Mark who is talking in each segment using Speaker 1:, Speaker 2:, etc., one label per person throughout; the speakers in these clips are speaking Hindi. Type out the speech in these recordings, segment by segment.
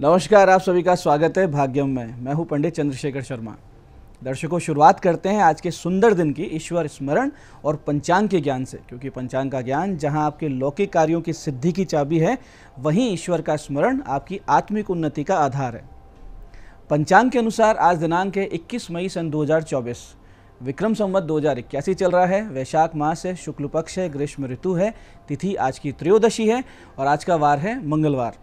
Speaker 1: नमस्कार, आप सभी का स्वागत है भाग्यम में। मैं हूं पंडित चंद्रशेखर शर्मा। दर्शकों, शुरुआत करते हैं आज के सुंदर दिन की ईश्वर स्मरण और पंचांग के ज्ञान से, क्योंकि पंचांग का ज्ञान जहां आपके लौकिक कार्यों की सिद्धि की चाबी है, वहीं ईश्वर का स्मरण आपकी आत्मिक उन्नति का आधार है। पंचांग के अनुसार आज दिनांक है 21 मई सन 2024। विक्रम संवत 2081 चल रहा है। वैशाख मास है, शुक्ल पक्ष है, ग्रीष्म ऋतु है। तिथि आज की त्रयोदशी है और आज का वार है मंगलवार।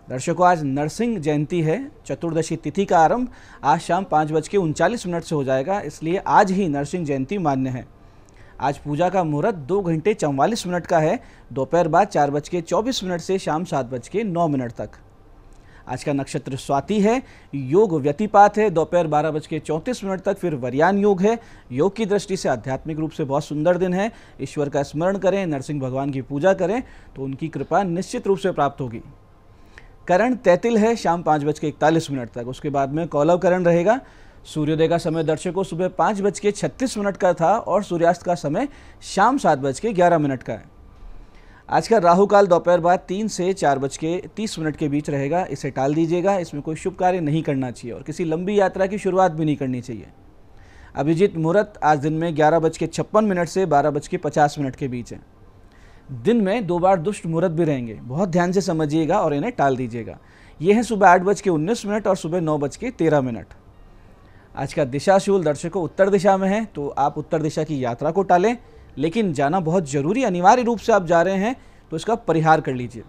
Speaker 1: दर्शकों, आज नरसिंह जयंती है। चतुर्दशी तिथि का आरंभ आज शाम 5:39 से हो जाएगा, इसलिए आज ही नरसिंह जयंती मान्य है। आज पूजा का मुहूर्त 2 घंटे 44 मिनट का है, दोपहर बाद 4:24 से शाम 7:09 तक। आज का नक्षत्र स्वाति है। योग व्यतिपात है दोपहर 12:34 तक, फिर वरयान योग है। योग की दृष्टि से आध्यात्मिक रूप से बहुत सुंदर दिन है। ईश्वर का स्मरण करें, नरसिंह भगवान की पूजा करें तो उनकी कृपा निश्चित रूप से प्राप्त होगी। करण तैतिल है शाम 5:41 तक। उसके बाद में कौलव करण रहेगा। सूर्योदय का समय दर्शकों सुबह 5:36 का था और सूर्यास्त का समय शाम 7:11 का है। आज का राहु काल दोपहर बाद 3 से 4:30 के बीच रहेगा। इसे टाल दीजिएगा, इसमें कोई शुभ कार्य नहीं करना चाहिए और किसी लंबी यात्रा की शुरुआत भी नहीं करनी चाहिए। अभिजीत मुहूर्त आज दिन में 11:56 से 12:50 के बीच है। दिन में 2 बार दुष्ट मुहूर्त भी रहेंगे, बहुत ध्यान से समझिएगा और इन्हें टाल दीजिएगा। ये है सुबह 8:19 और सुबह 9:13। आज का दिशाशूल दर्शकों उत्तर दिशा में है, तो आप उत्तर दिशा की यात्रा को टालें, लेकिन जाना बहुत जरूरी अनिवार्य रूप से आप जा रहे हैं तो इसका परिहार कर लीजिए।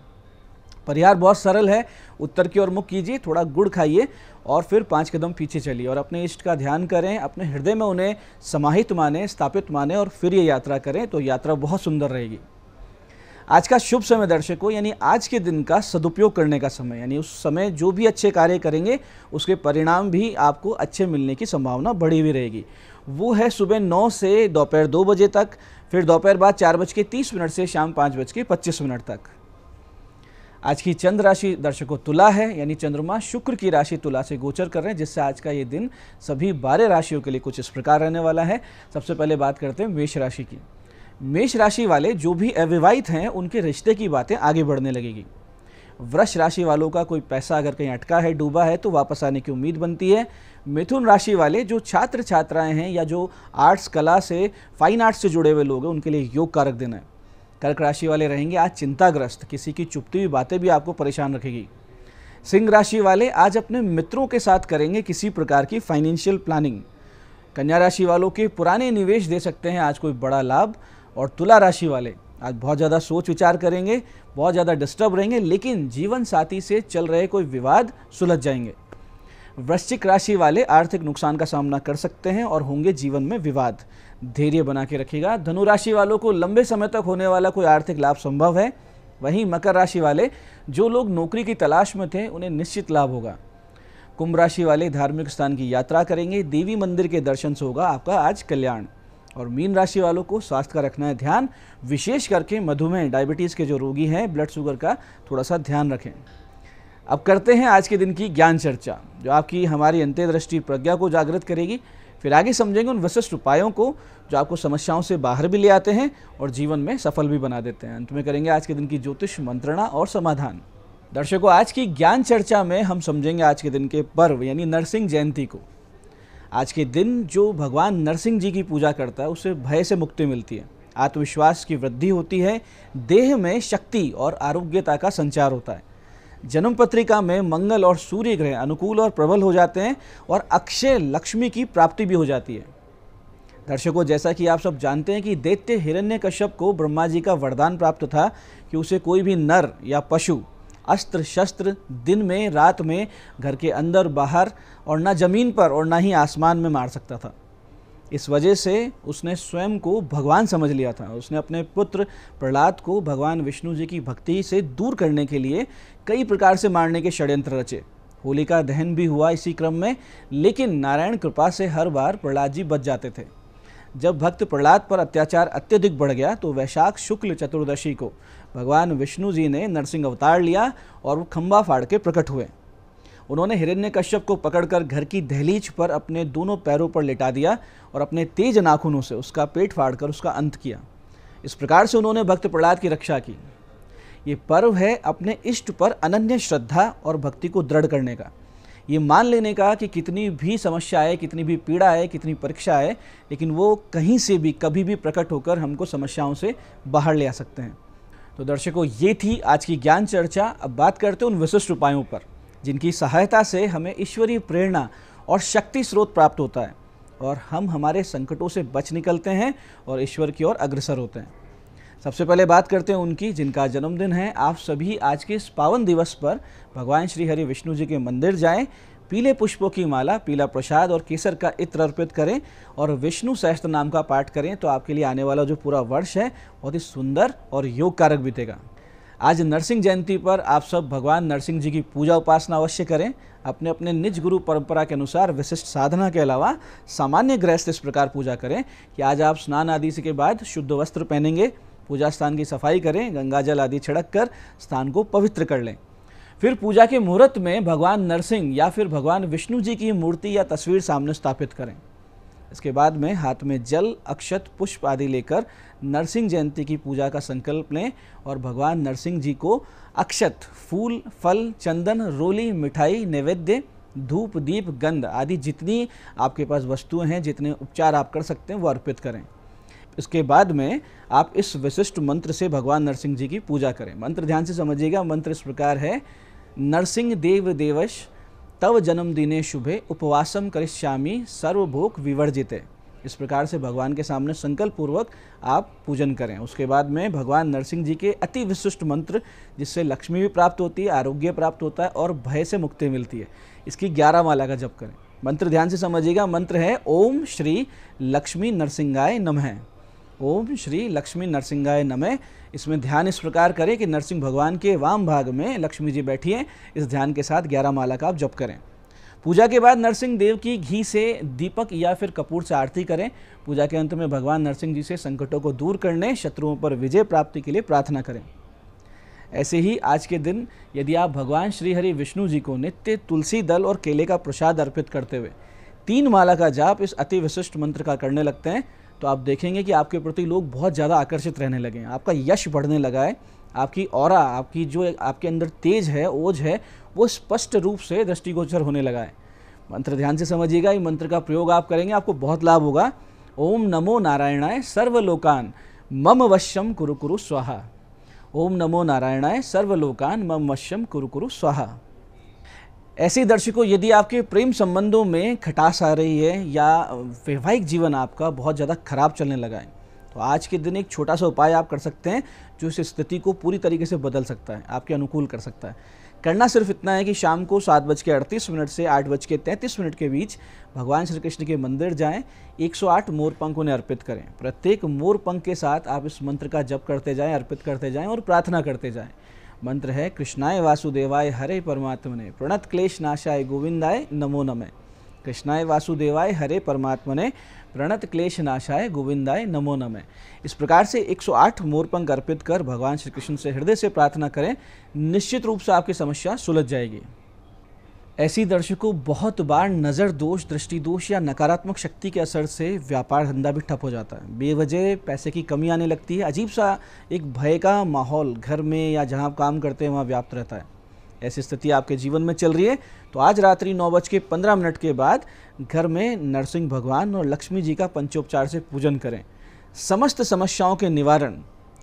Speaker 1: परिहार बहुत सरल है। उत्तर की ओर मुख कीजिए, थोड़ा गुड़ खाइए और फिर 5 कदम पीछे चलिए और अपने इष्ट का ध्यान करें। अपने हृदय में उन्हें समाहित माने, स्थापित माने और फिर ये यात्रा करें तो यात्रा बहुत सुंदर रहेगी। आज का शुभ समय दर्शकों, यानी आज के दिन का सदुपयोग करने का समय, यानी उस समय जो भी अच्छे कार्य करेंगे उसके परिणाम भी आपको अच्छे मिलने की संभावना बढ़ी हुई रहेगी। वो है सुबह 9 से दोपहर 2 बजे तक, फिर दोपहर बाद 4:30 से शाम 5:25 तक। आज की चंद्र राशि दर्शकों तुला है, यानी चंद्रमा शुक्र की राशि तुला से गोचर कर रहे हैं, जिससे आज का ये दिन सभी 12 राशियों के लिए कुछ इस प्रकार रहने वाला है। सबसे पहले बात करते हैं मेष राशि की। मेष राशि वाले जो भी अविवाहित हैं उनके रिश्ते की बातें आगे बढ़ने लगेगी। वृष राशि वालों का कोई पैसा अगर कहीं अटका है, डूबा है, तो वापस आने की उम्मीद बनती है। मिथुन राशि वाले जो छात्र छात्राएं हैं या जो आर्ट्स कला से फाइन आर्ट्स से जुड़े हुए लोग हैं उनके लिए योग कारक दिन है। कर्क राशि वाले रहेंगे आज चिंताग्रस्त, किसी की चुपती हुई बातें भी आपको परेशान रखेगी। सिंह राशि वाले आज अपने मित्रों के साथ करेंगे किसी प्रकार की फाइनेंशियल प्लानिंग। कन्या राशि वालों के पुराने निवेश दे सकते हैं आज कोई बड़ा लाभ। और तुला राशि वाले आज बहुत ज़्यादा सोच विचार करेंगे, बहुत ज़्यादा डिस्टर्ब रहेंगे, लेकिन जीवन साथी से चल रहे कोई विवाद सुलझ जाएंगे। वृश्चिक राशि वाले आर्थिक नुकसान का सामना कर सकते हैं और होंगे जीवन में विवाद। धैर्य बना के रखिएगा। धनु राशि वालों को लंबे समय तक होने वाला कोई आर्थिक लाभ संभव है। वहीं मकर राशि वाले जो लोग नौकरी की तलाश में थे उन्हें निश्चित लाभ होगा। कुंभ राशि वाले धार्मिक स्थान की यात्रा करेंगे, देवी मंदिर के दर्शन से होगा आपका आज कल्याण। और मीन राशि वालों को स्वास्थ्य का रखना है ध्यान, विशेष करके मधुमेह डायबिटीज़ के जो रोगी हैं, ब्लड शुगर का थोड़ा सा ध्यान रखें। अब करते हैं आज के दिन की ज्ञान चर्चा, जो आपकी हमारी अंतर्दृष्टि प्रज्ञा को जागृत करेगी। फिर आगे समझेंगे उन विशिष्ट उपायों को जो आपको समस्याओं से बाहर भी ले आते हैं और जीवन में सफल भी बना देते हैं। अंत में करेंगे आज के दिन की ज्योतिष मंत्रणा और समाधान। दर्शकों, आज की ज्ञान चर्चा में हम समझेंगे आज के दिन के पर्व यानी नरसिंह जयंती को। आज के दिन जो भगवान नरसिंह जी की पूजा करता है उससे भय से मुक्ति मिलती है, आत्मविश्वास की वृद्धि होती है, देह में शक्ति और आरोग्यता का संचार होता है। जन्म पत्रिका में मंगल और सूर्य ग्रह अनुकूल और प्रबल हो जाते हैं और अक्षय लक्ष्मी की प्राप्ति भी हो जाती है। दर्शकों, जैसा कि आप सब जानते हैं कि दैत्य हिरण्यकश्यप को ब्रह्मा जी का वरदान प्राप्त था कि उसे कोई भी नर या पशु अस्त्र शस्त्र दिन में रात में घर के अंदर बाहर और ना जमीन पर और ना ही आसमान में मार सकता था। इस वजह से उसने स्वयं को भगवान समझ लिया था। उसने अपने पुत्र प्रहलाद को भगवान विष्णु जी की भक्ति से दूर करने के लिए कई प्रकार से मारने के षड्यंत्र रचे। होलिका दहन भी हुआ इसी क्रम में, लेकिन नारायण कृपा से हर बार प्रहलाद जी बच जाते थे। जब भक्त प्रहलाद पर अत्याचार अत्यधिक बढ़ गया तो वैशाख शुक्ल चतुर्दशी को भगवान विष्णु जी ने नरसिंह अवतार लिया और वो खंबा फाड़ के प्रकट हुए। उन्होंने हिरण्यकश्यप को पकड़कर घर की दहलीज पर अपने दोनों पैरों पर लेटा दिया और अपने तेज नाखूनों से उसका पेट फाड़कर उसका अंत किया। इस प्रकार से उन्होंने भक्त प्रहलाद की रक्षा की। ये पर्व है अपने इष्ट पर अनन्य श्रद्धा और भक्ति को दृढ़ करने का। ये मान लेने का कि कितनी भी समस्या आए, कितनी भी पीड़ा आए, कितनी परीक्षा आए, लेकिन वो कहीं से भी कभी भी प्रकट होकर हमको समस्याओं से बाहर ले आ सकते हैं। तो दर्शकों, ये थी आज की ज्ञान चर्चा। अब बात करते हैं उन विशिष्ट उपायों पर जिनकी सहायता से हमें ईश्वरीय प्रेरणा और शक्ति स्रोत प्राप्त होता है और हम हमारे संकटों से बच निकलते हैं और ईश्वर की ओर अग्रसर होते हैं। सबसे पहले बात करते हैं उनकी जिनका जन्मदिन है। आप सभी आज के इस पावन दिवस पर भगवान श्री हरि विष्णु जी के मंदिर जाएं, पीले पुष्पों की माला, पीला प्रसाद और केसर का इत्र अर्पित करें और विष्णु सहस्त्र नाम का पाठ करें। तो आपके लिए आने वाला जो पूरा वर्ष है बहुत ही सुंदर और योग कारक बीतेगा। आज नरसिंह जयंती पर आप सब भगवान नरसिंह जी की पूजा उपासना अवश्य करें। अपने अपने निज गुरु परंपरा के अनुसार विशिष्ट साधना के अलावा सामान्य गृहस्थ इस प्रकार पूजा करें कि आज आप स्नान आदि के बाद शुद्ध वस्त्र पहनेंगे, पूजा स्थान की सफाई करें, गंगा जल आदि छिड़क कर स्थान को पवित्र कर लें। फिर पूजा के मुहूर्त में भगवान नरसिंह या फिर भगवान विष्णु जी की मूर्ति या तस्वीर सामने स्थापित करें। इसके बाद में हाथ में जल, अक्षत, पुष्प आदि लेकर नरसिंह जयंती की पूजा का संकल्प लें और भगवान नरसिंह जी को अक्षत, फूल, फल, चंदन, रोली, मिठाई, नैवेद्य, धूप, दीप, गंध आदि जितनी आपके पास वस्तुएं हैं, जितने उपचार आप कर सकते हैं वो अर्पित करें। इसके बाद में आप इस विशिष्ट मंत्र से भगवान नरसिंह जी की पूजा करें। मंत्र ध्यान से समझिएगा। मंत्र इस प्रकार है, नरसिंह देव देवश तव जन्मदिने शुभे उपवासम करिष्यामि सर्वभोग विवर्जिते। इस प्रकार से भगवान के सामने संकल्प पूर्वक आप पूजन करें। उसके बाद में भगवान नरसिंह जी के अति विशिष्ट मंत्र जिससे लक्ष्मी भी प्राप्त होती है, आरोग्य प्राप्त होता है और भय से मुक्ति मिलती है, इसकी 11 माला का जप करें। मंत्र ध्यान से समझिएगा। मंत्र है ओम श्री लक्ष्मी नरसिंहाय नमः। ओम श्री लक्ष्मी नरसिंहाय नमः। इसमें ध्यान इस प्रकार करें कि नरसिंह भगवान के वाम भाग में लक्ष्मी जी बैठी हैं। इस ध्यान के साथ 11 माला का आप जप करें। पूजा के बाद नरसिंह देव की घी से दीपक या फिर कपूर से आरती करें। पूजा के अंत में भगवान नरसिंह जी से संकटों को दूर करने, शत्रुओं पर विजय प्राप्ति के लिए प्रार्थना करें। ऐसे ही आज के दिन यदि आप भगवान श्री हरि विष्णु जी को नित्य तुलसी दल और केले का प्रसाद अर्पित करते हुए 3 माला का जाप इस अति विशिष्ट मंत्र का करने लगते हैं तो आप देखेंगे कि आपके प्रति लोग बहुत ज़्यादा आकर्षित रहने लगे हैं, आपका यश बढ़ने लगा है, आपकी ऑरा, आपकी जो आपके अंदर तेज है, ओज है, वो स्पष्ट रूप से दृष्टिगोचर होने लगा है। मंत्र ध्यान से समझिएगा। ये मंत्र का प्रयोग आप करेंगे, आपको बहुत लाभ होगा। ओम नमो नारायणाय सर्वलोकान मम वश्यम कुरु कुरु स्वाहा। ओम नमो नारायणाय सर्वलोकान मम वश्यम कुरु कुरु स्वाहा। ऐसे दर्शकों, यदि आपके प्रेम संबंधों में खटास आ रही है या वैवाहिक जीवन आपका बहुत ज़्यादा खराब चलने लगा है तो आज के दिन एक छोटा सा उपाय आप कर सकते हैं जो इस स्थिति को पूरी तरीके से बदल सकता है, आपके अनुकूल कर सकता है। करना सिर्फ इतना है कि शाम को 7:38 से 8:33 के बीच भगवान श्री कृष्ण के मंदिर जाएं, 108 मोर पंख उन्हें अर्पित करें। प्रत्येक मोर पंख के साथ आप इस मंत्र का जप करते जाएं, अर्पित करते जाएं और प्रार्थना करते जाएं। मंत्र है, कृष्णाय वासुदेवाय हरे परमात्मने प्रणत क्लेश नाशाय गोविंदाय नमो नमः। कृष्णाय वासुदेवाय हरे परमात्मने प्रणत क्लेश नाशाय गोविंदाय नमो नमः। इस प्रकार से 108 मोरपंख अर्पित कर भगवान श्री कृष्ण से हृदय से प्रार्थना करें, निश्चित रूप से आपकी समस्या सुलझ जाएगी। ऐसी दर्शकों, बहुत बार नज़र दोष, दृष्टि दोष या नकारात्मक शक्ति के असर से व्यापार धंधा भी ठप हो जाता है, बेवजह पैसे की कमी आने लगती है, अजीब सा एक भय का माहौल घर में या जहां आप काम करते हैं वहां व्याप्त रहता है। ऐसी स्थिति आपके जीवन में चल रही है तो आज रात्रि 9:15 के बाद घर में नरसिंह भगवान और लक्ष्मी जी का पंचोपचार से पूजन करें। समस्त समस्याओं के निवारण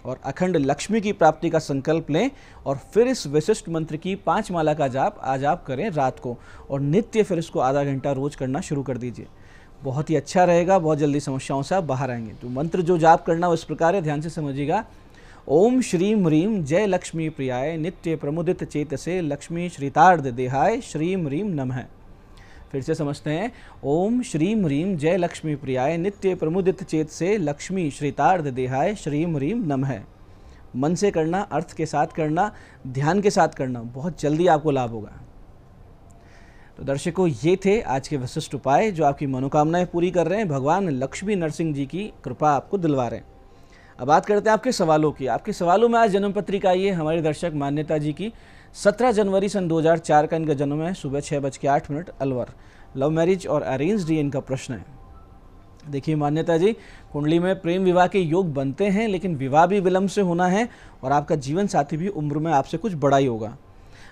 Speaker 1: और अखंड लक्ष्मी की प्राप्ति का संकल्प लें और फिर इस विशिष्ट मंत्र की 5 माला का जाप आज आप करें रात को और नित्य फिर इसको आधा घंटा रोज करना शुरू कर दीजिए। बहुत ही अच्छा रहेगा, बहुत जल्दी समस्याओं से आप बाहर आएंगे। तो मंत्र जो जाप करना वो इस प्रकार है, ध्यान से समझिएगा। ओम श्रीम ह्रीम जय लक्ष्मी प्रियाय नित्य प्रमुदित चेतसे लक्ष्मी श्रीतार्ध देहाय श्रीम ह्रीम नमः। फिर से समझते हैं, ओम श्रीम ह्रीम जय लक्ष्मी प्रियाय नित्य प्रमुदित चेतसे लक्ष्मी श्रीतार्ध देहाय श्रीम ह्रीम नमः। मन से करना, अर्थ के साथ करना, ध्यान के साथ करना, बहुत जल्दी आपको लाभ होगा। तो दर्शकों, ये थे आज के विशिष्ट उपाय जो आपकी मनोकामनाएं पूरी कर रहे हैं। भगवान लक्ष्मी नरसिंह जी की कृपा आपको दिलवा रहे हैं। अब बात करते हैं आपके सवालों की। आपके सवालों में आज जन्म पत्रिका आई है हमारे दर्शक मान्यता जी की। 17 जनवरी सन 2004 का इनका जन्म है, सुबह 6:08 अलवर। लव मैरिज और अरेंज्ड ये इनका प्रश्न है। देखिए मान्यता जी, कुंडली में प्रेम विवाह के योग बनते हैं, लेकिन विवाह भी विलंब से होना है और आपका जीवन साथी भी उम्र में आपसे कुछ बड़ा ही होगा।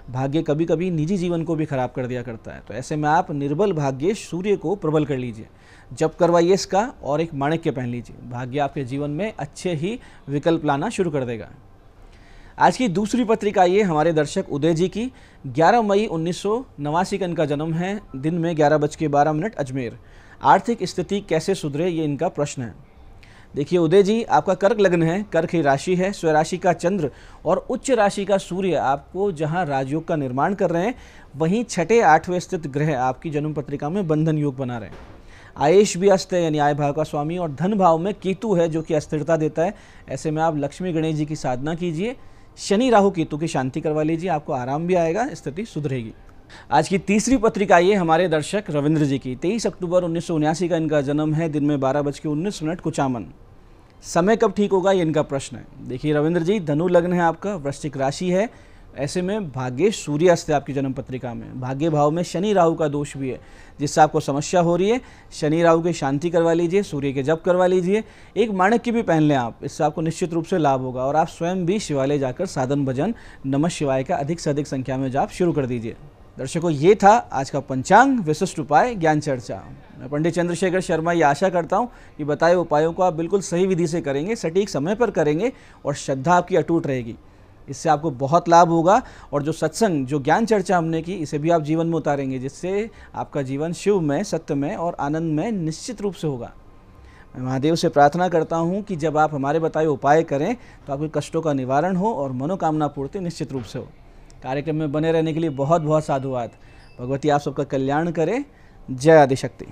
Speaker 1: भाग्य कभी कभी निजी जीवन को भी खराब कर दिया करता है, तो ऐसे में आप निर्बल भाग्य सूर्य को प्रबल कर लीजिए, जप करवाइए इसका और एक माणिक्य पहन लीजिए। भाग्य आपके जीवन में अच्छे ही विकल्प लाना शुरू कर देगा। आज की दूसरी पत्रिका ये हमारे दर्शक उदय जी की 11 मई 1989 का इनका जन्म है। दिन में 11:12 अजमेर। आर्थिक स्थिति कैसे सुधरे, ये इनका प्रश्न है। देखिए उदय जी, आपका कर्क लग्न है, कर्क ही राशि है, स्वराशि का चंद्र और उच्च राशि का सूर्य आपको जहां राजयोग का निर्माण कर रहे हैं, वहीं 6, 8वें स्थित ग्रह आपकी जन्म पत्रिका में बंधन योग बना रहे हैं। आयेश भी अस्त है, यानी आय भाव का स्वामी, और धन भाव में केतु है जो कि अस्थिरता देता है। ऐसे में आप लक्ष्मी गणेश जी की साधना कीजिए, शनि राहु केतु की शांति करवा लीजिए, आपको आराम भी आएगा, स्थिति सुधरेगी। आज की तीसरी पत्रिका ये हमारे दर्शक रविंद्र जी की 23 अक्टूबर 1979 का इनका जन्म है। दिन में 12:19 कुचामन। समय कब ठीक होगा, ये इनका प्रश्न है। देखिए रविंद्र जी, धनु लग्न है आपका, वृश्चिक राशि है। ऐसे में भाग्य सूर्यास्त है आपकी जन्म पत्रिका में। भाग्य भाव में शनि राहु का दोष भी है, जिससे आपको समस्या हो रही है। शनि राहु की शांति करवा लीजिए, सूर्य के जप करवा लीजिए, एक माणिक्य भी पहन लें आप, इससे आपको निश्चित रूप से लाभ होगा। और आप स्वयं भी शिवालय जाकर साधन भजन नमः शिवाय का अधिक से अधिक संख्या में जाप शुरू कर दीजिए। दर्शकों, ये था आज का पंचांग विशिष्ट उपाय ज्ञान चर्चा। मैं पंडित चंद्रशेखर शर्मा ये आशा करता हूँ कि बताए उपायों को आप बिल्कुल सही विधि से करेंगे, सटीक समय पर करेंगे और श्रद्धा आपकी अटूट रहेगी। इससे आपको बहुत लाभ होगा। और जो सत्संग, जो ज्ञान चर्चा हमने की, इसे भी आप जीवन में उतारेंगे, जिससे आपका जीवन शिव में, सत्य में और आनंद में निश्चित रूप से होगा। मैं महादेव से प्रार्थना करता हूँ कि जब आप हमारे बताए उपाय करें तो आपके कष्टों का निवारण हो और मनोकामना पूर्ति निश्चित रूप से हो। कार्यक्रम में बने रहने के लिए बहुत बहुत साधुवाद। भगवती आप सबका कल्याण करे। जय आदिशक्ति।